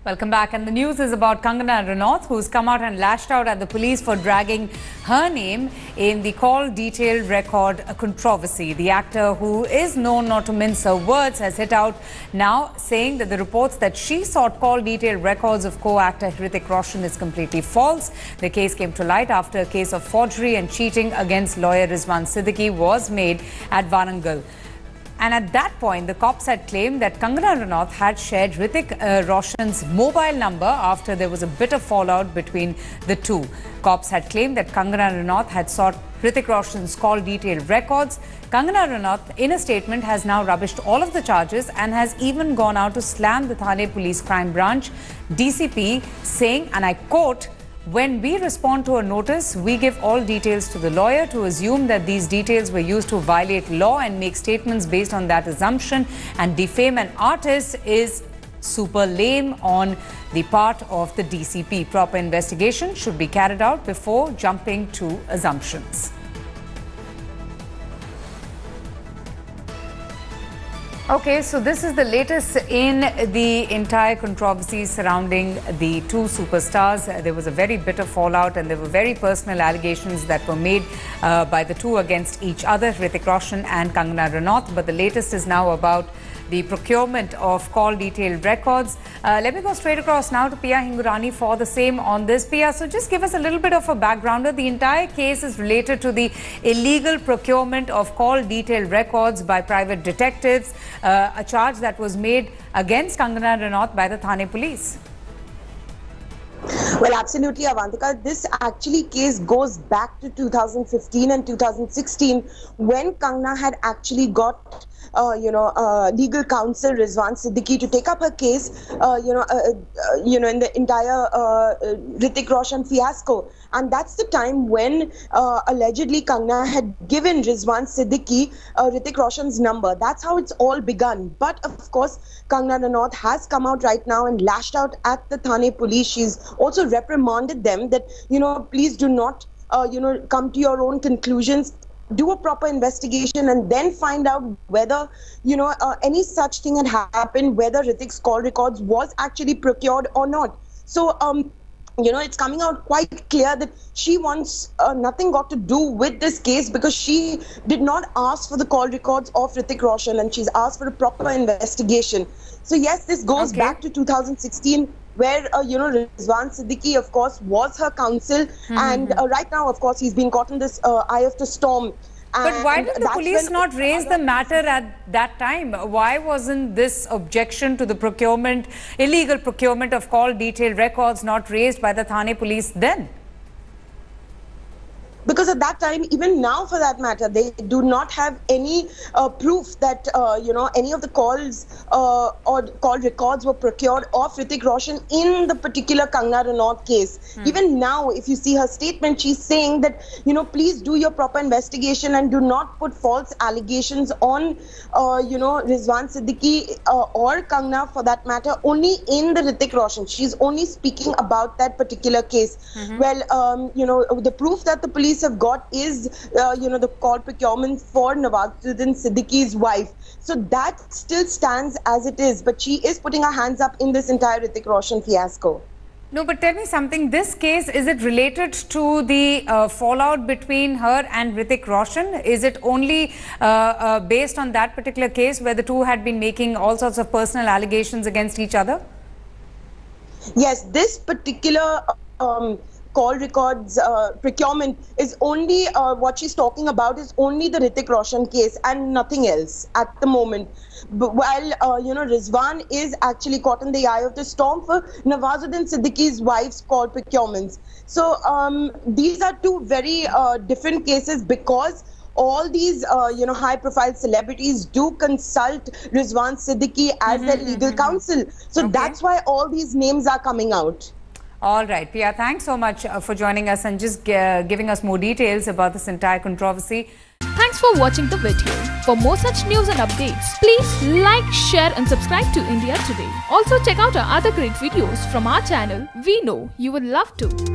Welcome back, and the news is about Kangana Ranaut, who's come out and lashed out at the police for dragging her name in the call detailed record controversy. The actor, who is known not to mince her words, has hit out now, saying that the reports that she sought call detailed records of co-actor Hrithik Roshan is completely false. The case came to light after a case of forgery and cheating against lawyer Rizwan Siddiqui was made at Warangal. And at that point, the cops had claimed that Kangana Ranaut had shared Hrithik Roshan's mobile number after there was a bit of fallout between the two. Cops had claimed that Kangana Ranaut had sought Hrithik Roshan's call detailed records. Kangana Ranaut, in a statement, has now rubbished all of the charges and has even gone out to slam the Thane Police Crime Branch DCP, saying, and I quote, "When we respond to a notice, we give all details to the lawyer. To assume that these details were used to violate law and make statements based on that assumption and defame an artist is super lame on the part of the DCP. Proper investigation should be carried out before jumping to assumptions." Okay, so this is the latest in the entire controversy surrounding the two superstars. There was a very bitter fallout and there were very personal allegations that were made by the two against each other, Hrithik Roshan and Kangana Ranaut. But the latest is now about the procurement of call detailed records. Let me go straight across now to Pia Hingurani for the same on this. Pia, so just give us a little bit of a backgrounder. The entire case is related to the illegal procurement of call detailed records by private detectives, a charge that was made against Kangana Ranaut by the Thane police. Well, absolutely, Avantika. This case goes back to 2015 and 2016 when Kangana had actually got legal counsel Rizwan Siddiqui to take up her case, in the entire Hrithik Roshan fiasco. And that's the time when allegedly Kangana had given Rizwan Siddiqui Hrithik Roshan's number. That's how it's all begun. But of course, Kangana Ranaut has come out right now and lashed out at the Thane police. She's also reprimanded them that, please do not, come to your own conclusions. Do a proper investigation and then find out whether, any such thing had happened, whether Hrithik's call records was actually procured or not. So, it's coming out quite clear that she wants nothing got to do with this case because she did not ask for the call records of Hrithik Roshan and she's asked for a proper investigation. So, yes, this goes back to 2016. Where, Rizwan Siddiqui, of course, was her counsel. And right now, of course, he's been caught in this eye of the storm. But why did the police not raise the matter at that time? Why wasn't this objection to the illegal procurement of call detailed records not raised by the Thane police then? Because at that time, even now for that matter, they do not have any proof that, any of the calls or call records were procured of Hrithik Roshan in the particular Kangana Ranaut case. Even now, if you see her statement, she's saying that, please do your proper investigation and do not put false allegations on, Rizwan Siddiqui or Kangana for that matter, only in the Hrithik Roshan. She's only speaking about that particular case. Well, the proof that the police have got is, the call procurement for Nawazuddin Siddiqui's wife. So that still stands as it is. But she is putting her hands up in this entire Hrithik Roshan fiasco. No, but tell me something. This case, is it related to the fallout between her and Hrithik Roshan? Is it only based on that particular case where the two had been making all sorts of personal allegations against each other? Yes, this particular call records procurement is only what she's talking about is only the Hrithik Roshan case and nothing else at the moment. But while Rizwan is actually caught in the eye of the storm for Nawazuddin Siddiqui's wife's call procurements. So these are two very different cases because all these high-profile celebrities do consult Rizwan Siddiqui as their legal counsel. So that's why all these names are coming out. All right, Pia, thanks so much for joining us and just giving us more details about this entire controversy. Thanks for watching the video. For more such news and updates, please like, share and subscribe to India Today. Also check out our other great videos from our channel. We know you will love to.